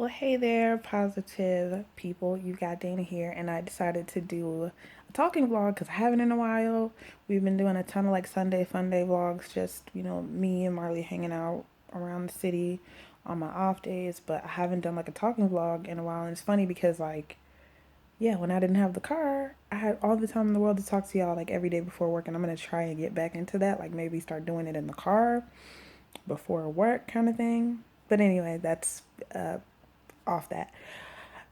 Well, hey there, positive people. You got Dana here, and I decided to do a talking vlog because I haven't in a while. We've been doing a ton of like Sunday fun day vlogs, just me and Marley hanging out around the city on my off days, but I haven't done like a talking vlog in a while. And it's funny because yeah, when I didn't have the car, I had all the time in the world to talk to y'all like every day before work, and I'm gonna try and get back into that, like maybe start doing it in the car before work kind of thing. But anyway, that's uh off that.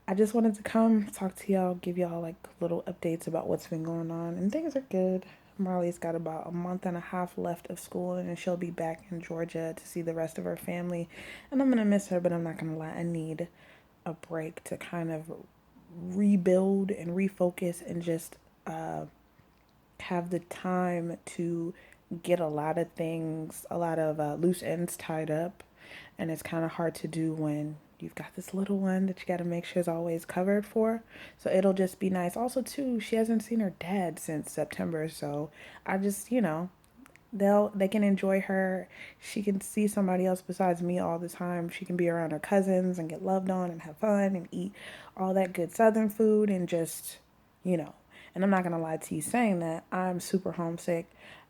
I just wanted to come talk to y'all, give y'all like little updates about what's been going on, and things are good. Marley's got about a month and a half left of school, and then she'll be back in Georgia to see the rest of her family. And I'm gonna miss her, but I'm not gonna lie, I need a break to kind of rebuild and refocus and just uh, have the time to get a lot of things, a lot of loose ends tied up. And it's kind of hard to do when you've got this little one that you got to make sure is always covered for. So it'll just be nice. Also, too, she hasn't seen her dad since September. So I just, they can enjoy her. She can see somebody else besides me all the time. She can be around her cousins and get loved on and have fun and eat all that good southern food and just, you know. And I'm not gonna lie to you saying that I'm super homesick.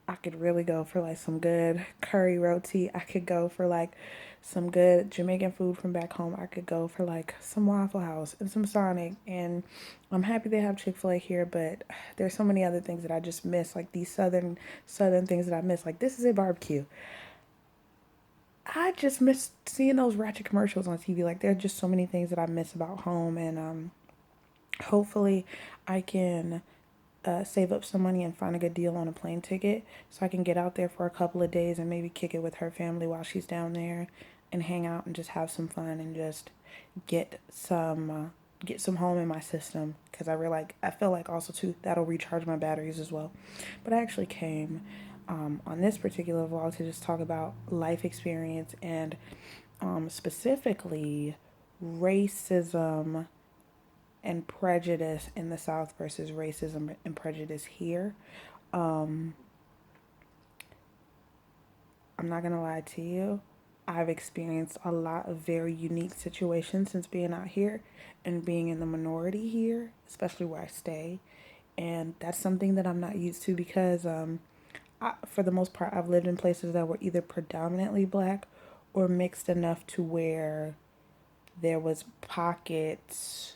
I could really go for like some good curry roti. I could go for like some good Jamaican food from back home. I could go for like some Waffle House and some Sonic. And I'm happy they have Chick-fil-A here, but there's so many other things that I just miss, like these southern things that I miss. Like this is a barbecue. I just miss seeing those ratchet commercials on TV. Like there are just so many things that I miss about home, and hopefully I can save up some money and find a good deal on a plane ticket so I can get out there for a couple of days and maybe kick it with her family while she's down there and hang out and just have some fun and just get some get some home in my system because I feel like also too that'll recharge my batteries as well. But I actually came on this particular vlog to just talk about life experience and specifically racism and prejudice in the South versus racism and prejudice here. Um, I'm not gonna lie to you. I've experienced a lot of very unique situations since being out here and being in the minority here, especially where I stay. And that's something that I'm not used to because, for the most part, I've lived in places that were either predominantly black or mixed enough to where there was pockets,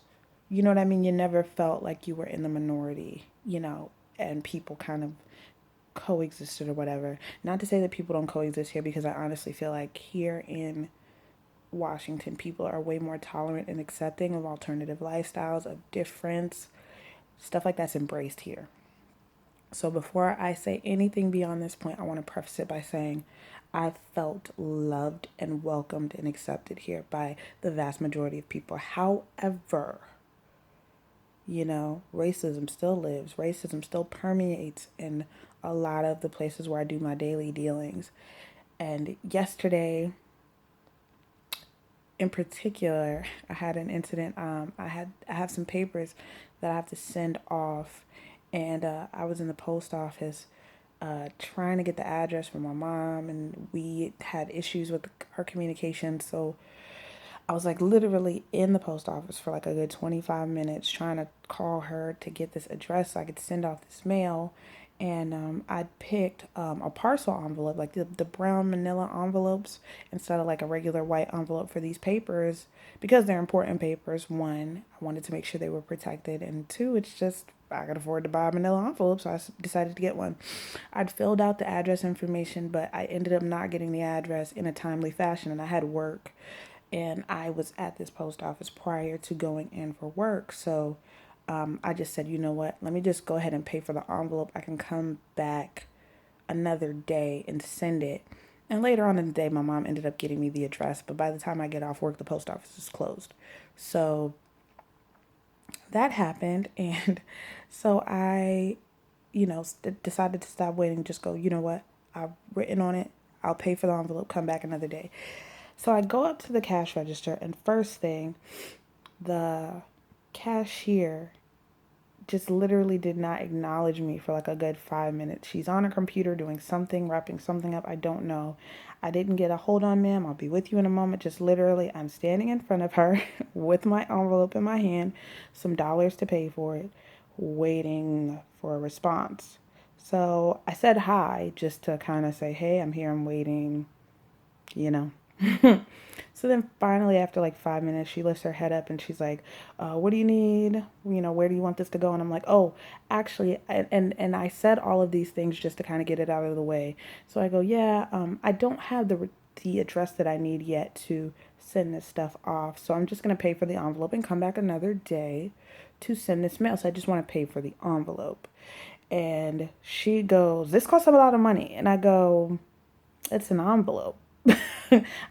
you know what I mean? You never felt like you were in the minority, and people kind of coexisted or whatever. Not to say that people don't coexist here, because I honestly feel like here in Washington, people are way more tolerant and accepting of alternative lifestyles, of difference. Stuff like that's embraced here. So before I say anything beyond this point, I want to preface it by saying I felt loved and welcomed and accepted here by the vast majority of people. However, racism still lives. Racism still permeates in a lot of the places where I do my daily dealings. And yesterday, in particular, I had an incident. I have some papers that I have to send off, and I was in the post office trying to get the address for my mom, and we had issues with our communication. So I was like literally in the post office for like a good 25 minutes trying to call her to get this address so I could send off this mail. And I picked a parcel envelope, like the brown manila envelopes, instead of like a regular white envelope for these papers because they're important papers. One, I wanted to make sure they were protected, and two, it's just I could afford to buy a manila envelope, so I decided to get one. I'd filled out the address information, but I ended up not getting the address in a timely fashion, and I had work and I was at this post office prior to going in for work. So I just said, you know what, let me just go ahead and pay for the envelope. I can come back another day and send it. And later on in the day, my mom ended up getting me the address. But by the time I get off work, the post office is closed. So that happened. And so I, decided to stop waiting, just go, you know what, I've written on it. I'll pay for the envelope, come back another day. So I go up to the cash register, and first thing, the cashier just literally did not acknowledge me for like a good 5 minutes. She's on her computer doing something, wrapping something up. I don't know. I didn't get a hold on, ma'am. I'll be with you in a moment. Just literally, I'm standing in front of her with my envelope in my hand, some dollars to pay for it, waiting for a response. So I said hi just to kind of say, hey, I'm here, I'm waiting, you know. So then finally, after like 5 minutes, she lifts her head up and she's like, what do you need? Where do you want this to go? And I'm like, oh, actually, and I said all of these things just to kind of get it out of the way. So I go, yeah, I don't have the address that I need yet to send this stuff off. So I'm just going to pay for the envelope and come back another day to send this mail. So I just want to pay for the envelope. And she goes, this costs a lot of money. And I go, it's an envelope.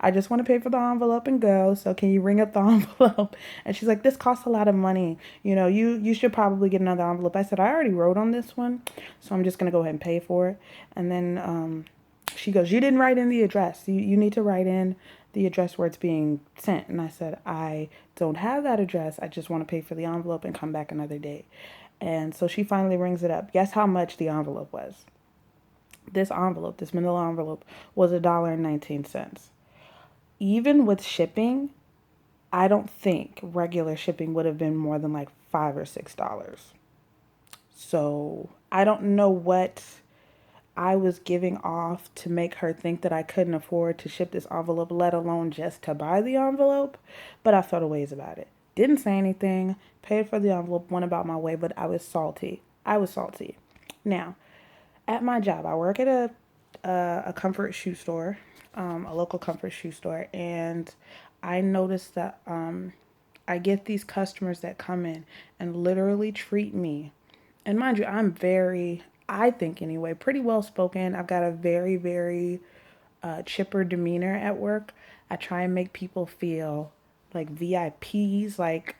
I just want to pay for the envelope and go. So can you ring up the envelope? And she's like, this costs a lot of money. You should probably get another envelope. I said, I already wrote on this one, so I'm just going to go ahead and pay for it. And then she goes, you didn't write in the address. You need to write in the address where it's being sent. And I said, I don't have that address. I just want to pay for the envelope and come back another day. And so she finally rings it up. Guess how much the envelope was? This manila envelope, was $1.19. Even with shipping, I don't think regular shipping would have been more than like $5 or $6. So I don't know what I was giving off to make her think that I couldn't afford to ship this envelope, let alone just to buy the envelope. But I felt a ways about it. Didn't say anything, paid for the envelope, went about my way, but I was salty. Now, at my job, I work at a comfort shoe store, a local comfort shoe store, and I noticed that I get these customers that come in and literally treat me. And mind you, I think anyway, pretty well spoken. I've got a very, very chipper demeanor at work. I try and make people feel like VIPs, like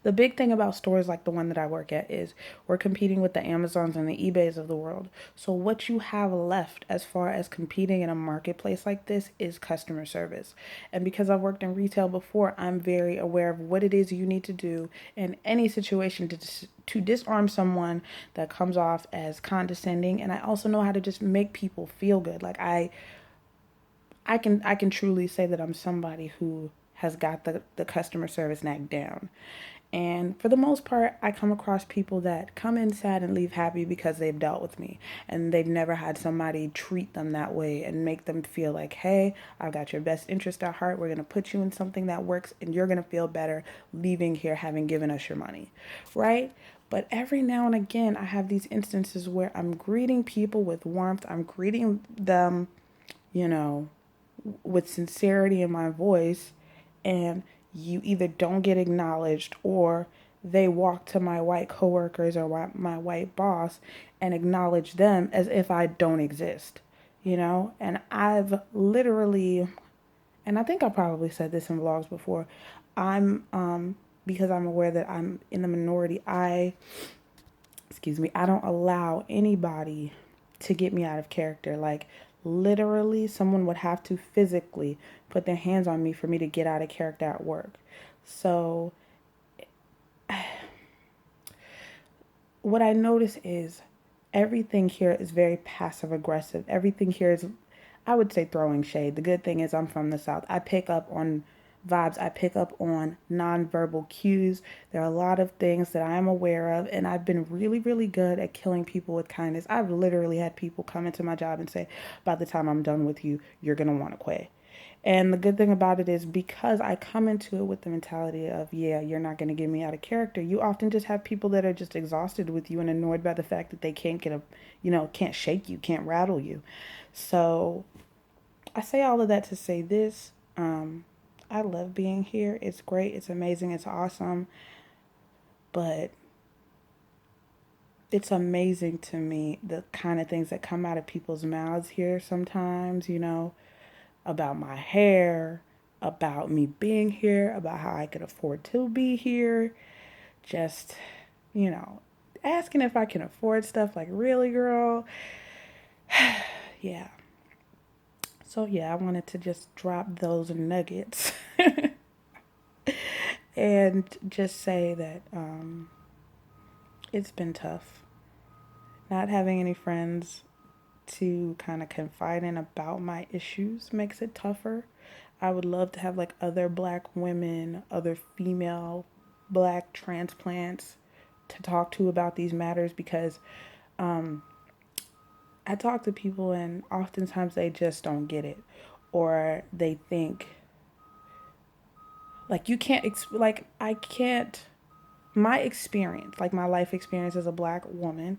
the big thing about stores like the one that I work at is we're competing with the Amazons and the eBays of the world. So what you have left as far as competing in a marketplace like this is customer service. And because I've worked in retail before, I'm very aware of what it is you need to do in any situation to disarm someone that comes off as condescending. And I also know how to just make people feel good. Like I can truly say that I'm somebody who has got the customer service knack down. And for the most part, I come across people that come in sad and leave happy because they've dealt with me and they've never had somebody treat them that way and make them feel like, hey, I've got your best interest at heart. We're going to put you in something that works and you're going to feel better leaving here having given us your money, right? But every now and again, I have these instances where I'm greeting people with warmth. I'm greeting them, you know, with sincerity in my voice, and you either don't get acknowledged or they walk to my white coworkers or my white boss and acknowledge them as if I don't exist, And I've literally, and I think I probably said this in vlogs before, because I'm aware that I'm in the minority, I don't allow anybody to get me out of character. Like, literally, someone would have to physically put their hands on me for me to get out of character at work. So, what I notice is everything here is very passive aggressive. Everything here is, I would say, throwing shade. The good thing is I'm from the South. I pick up on vibes. I pick up on nonverbal cues. There are a lot of things that I am aware of, and I've been really, really good at killing people with kindness. I've literally had people come into my job and say, by the time I'm done with you, you're going to want to quit. And the good thing about it is because I come into it with the mentality of, yeah, you're not going to get me out of character, you often just have people that are just exhausted with you and annoyed by the fact that they can't can't shake you, can't rattle you. So I say all of that to say this. I love being here. It's great. It's amazing. It's awesome. But it's amazing to me the kind of things that come out of people's mouths here sometimes, about my hair, about me being here, about how I could afford to be here. Just, asking if I can afford stuff. Like, really, girl? Yeah. So, yeah, I wanted to just drop those nuggets. and just say that it's been tough. Not having any friends to kind of confide in about my issues makes it tougher. I would love to have like other black women, other female black transplants to talk to about these matters, because I talk to people and oftentimes they just don't get it, or they think like you can't like I can't, my experience, like my life experience as a black woman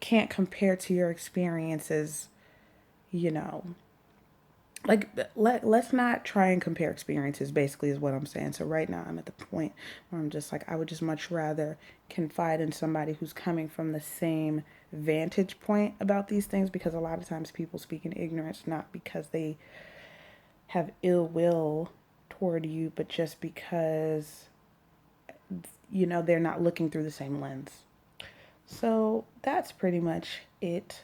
can't compare to your experiences, you know. Like let's not try and compare experiences, basically is what I'm saying. So right now I'm at the point where I'm just like, I would just much rather confide in somebody who's coming from the same vantage point about these things, because a lot of times people speak in ignorance, not because they have ill will toward you, but just because, you know, they're not looking through the same lens. So that's pretty much it.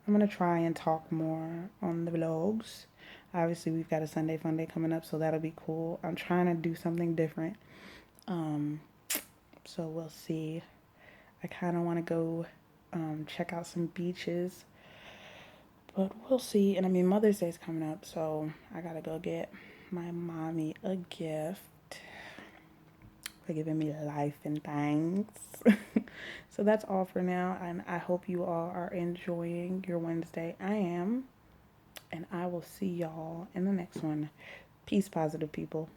I'm going to try and talk more on the vlogs. Obviously, we've got a Sunday Fun Day coming up, so that'll be cool. I'm trying to do something different. Um, so we'll see. I kind of want to go check out some beaches, but we'll see. And I mean, Mother's Day is coming up, so I got to go get my mommy a gift for giving me life and things. So that's all for now, and I hope you all are enjoying your Wednesday. I am, and I will see y'all in the next one. Peace, positive people.